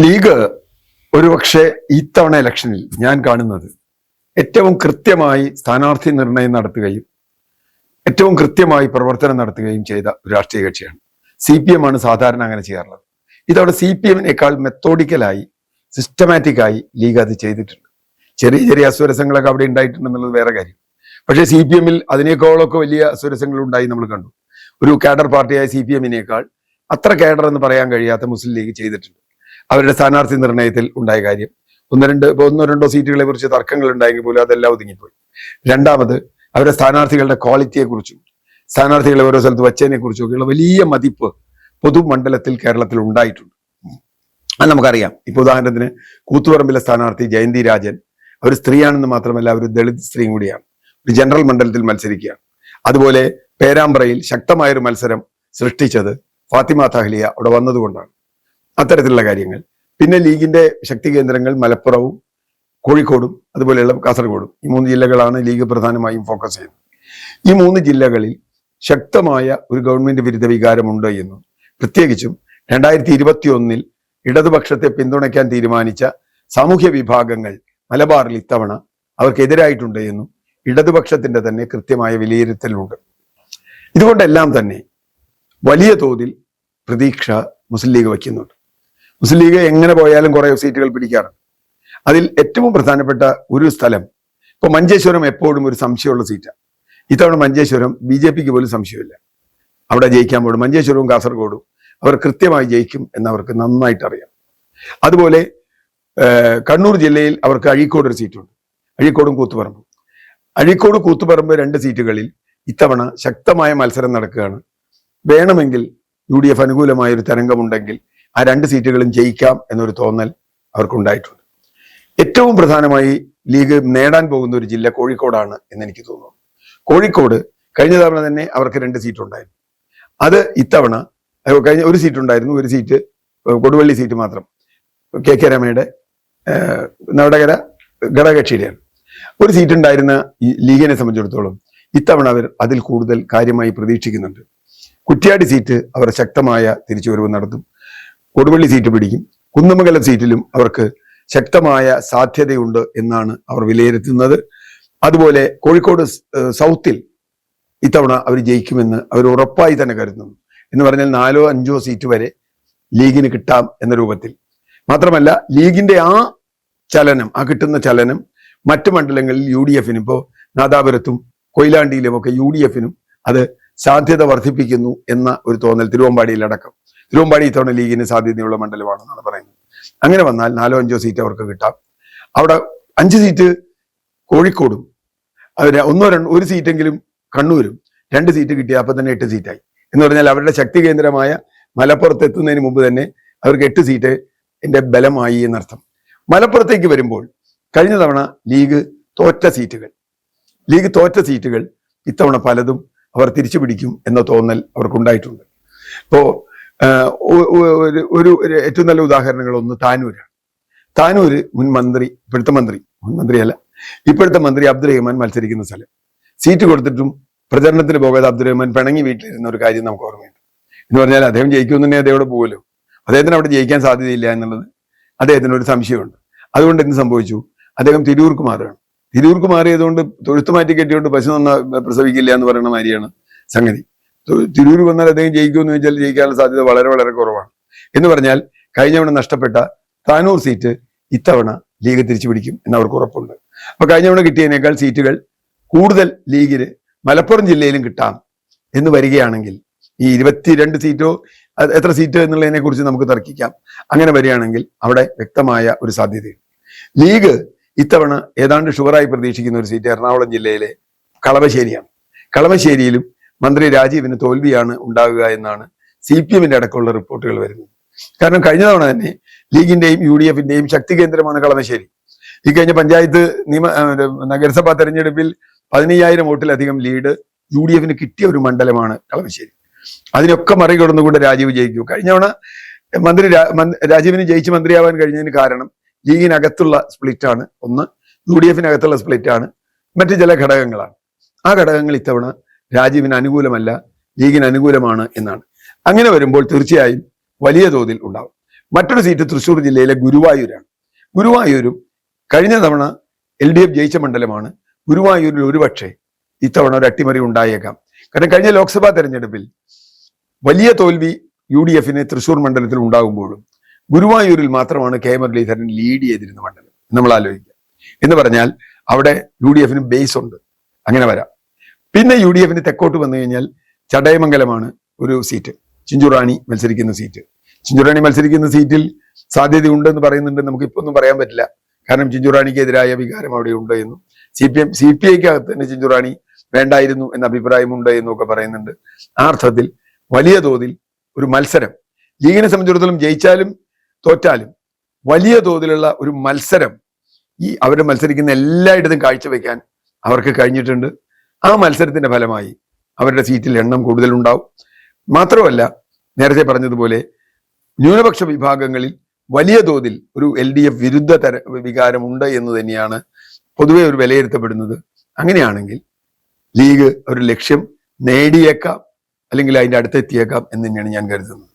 League ഒരുപക്ഷെ ഇത്തവണ ഇലക്ഷനിൽ ഞാൻ കാണുന്നത് ഏറ്റവും കൃത്യമായി സ്ഥാനാർത്ഥി നിർണയം നടത്തുകയും ഏറ്റവും കൃത്യമായി പ്രവർത്തനം നടത്തുകയും ചെയ്ത ഒരു രാഷ്ട്രീയ കക്ഷിയാണ്. CPM ആണ് സാധാരണ അങ്ങനെ ചെയ്യാറുള്ളത്. ഇതവിടെ CPM-നേക്കാൾ മെത്തോഡിക്കലായി സിസ്റ്റമാറ്റിക്കായി ലീഗ് അത് ചെയ്തിട്ടുണ്ട്. ചെറിയ ചെറിയ അസ്വരസങ്ങളൊക്കെ അവിടെ ഉണ്ടായിട്ടുണ്ടെന്നുള്ളത് വേറെ കാര്യം. പക്ഷേ CPM-ൽ അതിനേക്കാളൊക്കെ വലിയ അസ്വരസങ്ങൾ ഉണ്ടായി നമ്മൾ കണ്ടു. ഒരു കാഡർ പാർട്ടിയായ CPM-നേക്കാൾ അത്ര കാഡർ എന്ന് പറയാൻ കഴിയാത്ത മുസ്ലിം ലീഗ് ചെയ്തിട്ടുണ്ട്. അവരുടെ സ്ഥാനാർത്ഥി നിർണയത്തിൽ ഉണ്ടായ കാര്യം ഒന്നോ രണ്ടോ സീറ്റുകളെ കുറിച്ച് തർക്കങ്ങൾ ഉണ്ടായെങ്കിൽ പോലും അതെല്ലാം ഒതുങ്ങിപ്പോയി. രണ്ടാമത് അവരുടെ സ്ഥാനാർത്ഥികളുടെ ക്വാളിറ്റിയെ കുറിച്ചും സ്ഥാനാർത്ഥികളെ ഓരോ സ്ഥലത്ത് വച്ചതിനെ കുറിച്ചും ഒക്കെയുള്ള വലിയ മതിപ്പ് പൊതുമണ്ഡലത്തിൽ കേരളത്തിൽ ഉണ്ടായിട്ടുണ്ട്. അത് നമുക്കറിയാം. ഇപ്പൊ ഉദാഹരണത്തിന് കൂത്തുപറമ്പിലെ സ്ഥാനാർത്ഥി ജയന്തി രാജൻ അവർ സ്ത്രീയാണെന്ന് മാത്രമല്ല അവർ ദളിത് സ്ത്രീയും കൂടിയാണ്. ഒരു ജനറൽ മണ്ഡലത്തിൽ മത്സരിക്കുകയാണ്. അതുപോലെ പേരാമ്പ്രയിൽ ശക്തമായൊരു മത്സരം സൃഷ്ടിച്ചത് ഫാത്തിമ തഹ്ലിയ അവിടെ വന്നതുകൊണ്ടാണ്. അത്തരത്തിലുള്ള കാര്യങ്ങൾ. പിന്നെ ലീഗിന്റെ ശക്തി കേന്ദ്രങ്ങൾ മലപ്പുറവും കോഴിക്കോടും അതുപോലെയുള്ള കാസർഗോഡും, ഈ 3 ജില്ലകളാണ് ലീഗ് പ്രധാനമായും ഫോക്കസ് ചെയ്യുന്നത്. ഈ 3 ജില്ലകളിൽ ശക്തമായ ഒരു ഗവൺമെന്റ് വിരുദ്ധ വികാരമുണ്ട് എന്നും പ്രത്യേകിച്ചും 2021 ഇടതുപക്ഷത്തെ പിന്തുണയ്ക്കാൻ തീരുമാനിച്ച സാമൂഹ്യ വിഭാഗങ്ങൾ മലബാറിൽ ഇത്തവണ അവർക്കെതിരായിട്ടുണ്ട് എന്നും ഇടതുപക്ഷത്തിന്റെ തന്നെ കൃത്യമായ വിലയിരുത്തലുണ്ട്. ഇതുകൊണ്ടെല്ലാം തന്നെ വലിയ തോതിൽ പ്രതീക്ഷ മുസ്ലിം ലീഗ് വയ്ക്കുന്നുണ്ട്. മുസ്ലിം ലീഗ് എങ്ങനെ പോയാലും കുറെ സീറ്റുകൾ പിടിക്കാറുണ്ട്. അതിൽ ഏറ്റവും പ്രധാനപ്പെട്ട ഒരു സ്ഥലം ഇപ്പൊ മഞ്ചേശ്വരം എപ്പോഴും ഒരു സംശയമുള്ള സീറ്റാണ്. ഇത്തവണ മഞ്ചേശ്വരം BJP-ക്ക് പോലും സംശയമില്ല, അവിടെ ജയിക്കാൻ പോലും. മഞ്ചേശ്വരവും കാസർഗോഡും അവർ കൃത്യമായി ജയിക്കും എന്നവർക്ക് നന്നായിട്ട് അറിയാം. അതുപോലെ കണ്ണൂർ ജില്ലയിൽ അവർക്ക് അഴീക്കോട് ഒരു സീറ്റുണ്ട്. അഴീക്കോടും കൂത്തുപറമ്പും. കൂത്തുപറമ്പ് 2 സീറ്റുകളിൽ ഇത്തവണ ശക്തമായ മത്സരം നടക്കുകയാണ്. വേണമെങ്കിൽ UDF അനുകൂലമായ ഒരു തരംഗമുണ്ടെങ്കിൽ ആ 2 സീറ്റുകളും ജയിക്കാം എന്നൊരു തോന്നൽ അവർക്കുണ്ടായിട്ടുണ്ട്. ഏറ്റവും പ്രധാനമായി ലീഗ് നേടാൻ പോകുന്ന ഒരു ജില്ല കോഴിക്കോടാണ് എന്ന് എനിക്ക് തോന്നുന്നു. കോഴിക്കോട് കഴിഞ്ഞ തവണ തന്നെ അവർക്ക് 2 സീറ്റ് ഉണ്ടായിരുന്നു. അത് ഇത്തവണ കഴിഞ്ഞ ഒരു സീറ്റ് ഉണ്ടായിരുന്നു. ഒരു സീറ്റ് കൊടുവള്ളി സീറ്റ് മാത്രം KK രമയുടെ നവടകര ഘടകകക്ഷിയുടെയാണ്. ഒരു സീറ്റ് ഉണ്ടായിരുന്ന ഈ ലീഗിനെ സംബന്ധിച്ചിടത്തോളം ഇത്തവണ അവർ അതിൽ കൂടുതൽ കാര്യമായി പ്രതീക്ഷിക്കുന്നുണ്ട്. കുറ്റ്യാടി സീറ്റ് അവർ ശക്തമായ തിരിച്ചുവരവ് നടത്തും. കൊടുവള്ളി സീറ്റ് പിടിക്കും. കുന്നമംഗലം സീറ്റിലും അവർക്ക് ശക്തമായ സാധ്യതയുണ്ട് എന്നാണ് അവർ വിലയിരുത്തുന്നത്. അതുപോലെ കോഴിക്കോട് സൗത്തിൽ ഇത്തവണ അവർ ജയിക്കുമെന്ന് അവർ ഉറപ്പായി തന്നെ കരുതുന്നു. എന്ന് പറഞ്ഞാൽ 4-5 സീറ്റ് വരെ ലീഗിന് കിട്ടാം എന്ന രൂപത്തിൽ. മാത്രമല്ല ലീഗിന്റെ ആ ചലനം, ആ കിട്ടുന്ന ചലനം മറ്റു മണ്ഡലങ്ങളിൽ UDF-നും ഇപ്പോൾ നാദാപുരത്തും കൊയിലാണ്ടിയിലും ഒക്കെ UDF-നും അത് സാധ്യത വർദ്ധിപ്പിക്കുന്നു എന്ന ഒരു തോന്നൽ തിരുവമ്പാടിയിലടക്കം. തിരുവമ്പാടി ഇത്തവണ ലീഗിന് സാധ്യതയുള്ള മണ്ഡലമാണെന്നാണ് പറയുന്നത്. അങ്ങനെ വന്നാൽ 4-5 സീറ്റ് അവർക്ക് കിട്ടാം. അവിടെ 5 സീറ്റ് കോഴിക്കോടും അതിന് ഒരു സീറ്റെങ്കിലും കണ്ണൂരും 2 സീറ്റ് കിട്ടിയ അപ്പൊ തന്നെ 8 സീറ്റായി. എന്ന് പറഞ്ഞാൽ അവരുടെ ശക്തി കേന്ദ്രമായ മലപ്പുറത്ത് എത്തുന്നതിന് മുമ്പ് തന്നെ അവർക്ക് 8 സീറ്റ് എന്റെ ബലമായി എന്നർത്ഥം. മലപ്പുറത്തേക്ക് വരുമ്പോൾ കഴിഞ്ഞ തവണ ലീഗ് തോറ്റ സീറ്റുകൾ ഇത്തവണ പലതും അവർ തിരിച്ചു പിടിക്കും എന്ന തോന്നൽ അവർക്കുണ്ടായിട്ടുണ്ട്. ഇപ്പോ ഒരു ഏറ്റവും നല്ല ഉദാഹരണങ്ങൾ ഒന്ന് താനൂരാണ്. താനൂര് മുൻ മന്ത്രി അബ്ദുറഹ്മാൻ മത്സരിക്കുന്ന സ്ഥലം. സീറ്റ് കൊടുത്തിട്ടും പ്രചരണത്തിന് പോകാതെ അബ്ദുറഹ്മാൻ പിണങ്ങി വീട്ടിലിരുന്ന ഒരു കാര്യം നമുക്ക് ഓർമ്മയുണ്ട്. എന്ന് പറഞ്ഞാൽ അദ്ദേഹം ജയിക്കുമെന്ന് തന്നെ അദ്ദേഹം പോവുമല്ലോ. അദ്ദേഹത്തിന് അവിടെ ജയിക്കാൻ സാധ്യതയില്ല എന്നുള്ളത് അദ്ദേഹത്തിന് ഒരു സംശയമുണ്ട്. അതുകൊണ്ട് എന്ത് സംഭവിച്ചു? അദ്ദേഹം തിരൂർക്ക് മാറുകയാണ്. തിരൂർക്ക് മാറിയതുകൊണ്ട് തൊഴുത്ത് മാറ്റി കെട്ടിയോണ്ട് പശു പ്രസവിക്കില്ല എന്ന് പറയുന്ന മാതിരിയാണ് സംഗതി. തിരൂർ വന്നാൽ അദ്ദേഹം ജയിക്കുമെന്ന് വെച്ചാൽ ജയിക്കാനുള്ള സാധ്യത വളരെ വളരെ കുറവാണ്. എന്ന് പറഞ്ഞാൽ കഴിഞ്ഞ തവണ നഷ്ടപ്പെട്ട താനൂർ സീറ്റ് ഇത്തവണ ലീഗ് തിരിച്ചു പിടിക്കും എന്നവർക്ക് ഉറപ്പുണ്ട്. അപ്പൊ കഴിഞ്ഞ തവണ കിട്ടിയതിനേക്കാൾ സീറ്റുകൾ കൂടുതൽ ലീഗിന് മലപ്പുറം ജില്ലയിലും കിട്ടാം എന്ന് വരികയാണെങ്കിൽ ഈ 22 സീറ്റോ എത്ര സീറ്റ് എന്നുള്ളതിനെ കുറിച്ച് നമുക്ക് തർക്കിക്കാം. അങ്ങനെ വരികയാണെങ്കിൽ അവിടെ വ്യക്തമായ ഒരു സാധ്യതയുണ്ട്. ലീഗ് ഇത്തവണ ഏതാണ്ട് ഷുവറായി പ്രതീക്ഷിക്കുന്ന ഒരു സീറ്റ് എറണാകുളം ജില്ലയിലെ കളമശ്ശേരിയാണ്. കളമശ്ശേരിയിലും മന്ത്രി രാജീവിന് തോൽവിയാണ് ഉണ്ടാകുക എന്നാണ് CPM-ന്റെ അടക്കമുള്ള റിപ്പോർട്ടുകൾ വരുന്നത്. കാരണം കഴിഞ്ഞ തവണ തന്നെ ലീഗിന്റെയും UDF-ന്റെയും ശക്തി കേന്ദ്രമാണ് കളമശ്ശേരി. ഈ കഴിഞ്ഞ പഞ്ചായത്ത് നഗരസഭാ തെരഞ്ഞെടുപ്പിൽ 15,000 വോട്ടിലധികം ലീഡ് UDF-ന് കിട്ടിയ ഒരു മണ്ഡലമാണ് കളമശ്ശേരി. അതിനൊക്കെ മറികടന്നുകൊണ്ട് രാജീവ് ജയിക്കും. കഴിഞ്ഞ തവണ രാജീവിന് ജയിച്ച് മന്ത്രിയാവാൻ കഴിഞ്ഞതിന് കാരണം ലീഗിനകത്തുള്ള സ്പ്ലിറ്റാണ്. ഒന്ന് UDF-നകത്തുള്ള സ്പ്ലിറ്റാണ്, മറ്റു ചില ഘടകങ്ങളാണ്. ആ ഘടകങ്ങൾ ഇത്തവണ രാജീവിന് അനുകൂലമല്ല, ലീഗിന് അനുകൂലമാണ് എന്നാണ്. അങ്ങനെ വരുമ്പോൾ തീർച്ചയായും വലിയ തോതിൽ ഉണ്ടാവും. മറ്റൊരു സീറ്റ് തൃശ്ശൂർ ജില്ലയിലെ ഗുരുവായൂരാണ്. ഗുരുവായൂരും കഴിഞ്ഞ തവണ LDF ജയിച്ച മണ്ഡലമാണ്. ഗുരുവായൂരിൽ ഒരുപക്ഷെ ഇത്തവണ ഒരു അട്ടിമറി ഉണ്ടായേക്കാം. കാരണം കഴിഞ്ഞ ലോക്സഭാ തെരഞ്ഞെടുപ്പിൽ വലിയ തോൽവി UDF-ന് തൃശ്ശൂർ മണ്ഡലത്തിൽ ഉണ്ടാകുമ്പോഴും ഗുരുവായൂരിൽ മാത്രമാണ് കെ മുരളീധരൻ ലീഡ് ചെയ്തിരുന്ന മണ്ഡലം. നമ്മൾ ആലോചിക്കുക. എന്ന് പറഞ്ഞാൽ അവിടെ UDF-ന് ബേസ് ഉണ്ട്. അങ്ങനെ വരാം. പിന്നെ UDF-ന് തെക്കോട്ട് വന്നു കഴിഞ്ഞാൽ ചടയമംഗലമാണ് ഒരു സീറ്റ്, ചിഞ്ചുറാണി മത്സരിക്കുന്ന സീറ്റ്. ചിഞ്ചുറാണി മത്സരിക്കുന്ന സീറ്റിൽ സാധ്യതയുണ്ടെന്ന് പറയുന്നുണ്ട്. നമുക്ക് ഇപ്പൊ ഒന്നും പറയാൻ പറ്റില്ല. കാരണം ചിഞ്ചുറാണിക്കെതിരായ വികാരം അവിടെ ഉണ്ട് എന്നും CPIക്കകത്ത് തന്നെ ചിഞ്ചുറാണി വേണ്ടായിരുന്നു എന്ന അഭിപ്രായമുണ്ട് എന്നൊക്കെ പറയുന്നുണ്ട്. ആ അർത്ഥത്തിൽ വലിയ തോതിൽ ഒരു മത്സരം ലീഗിനെ സംബന്ധിച്ചിടത്തോളം ജയിച്ചാലും തോറ്റാലും വലിയ തോതിലുള്ള ഒരു മത്സരം അവർ മത്സരിക്കുന്ന എല്ലായിടത്തും കാഴ്ചവെക്കാൻ അവർക്ക് കഴിഞ്ഞിട്ടുണ്ട്. ആ മത്സരത്തിന്റെ ഫലമായി അവരുടെ സീറ്റിൽ എണ്ണം കൂടുതലുണ്ടാവും. മാത്രമല്ല, നേരത്തെ പറഞ്ഞതുപോലെ ന്യൂനപക്ഷ വിഭാഗങ്ങളിൽ വലിയ തോതിൽ ഒരു LDF വിരുദ്ധ വികാരമുണ്ട് എന്ന് തന്നെയാണ് പൊതുവെ ഒരു വിലയിരുത്തപ്പെടുന്നത്. അങ്ങനെയാണെങ്കിൽ ലീഗ് ഒരു ലക്ഷ്യം നേടിയേക്കാം, അല്ലെങ്കിൽ അതിന്റെ അടുത്തെത്തിയേക്കാം എന്ന് തന്നെയാണ് ഞാൻ കരുതുന്നത്.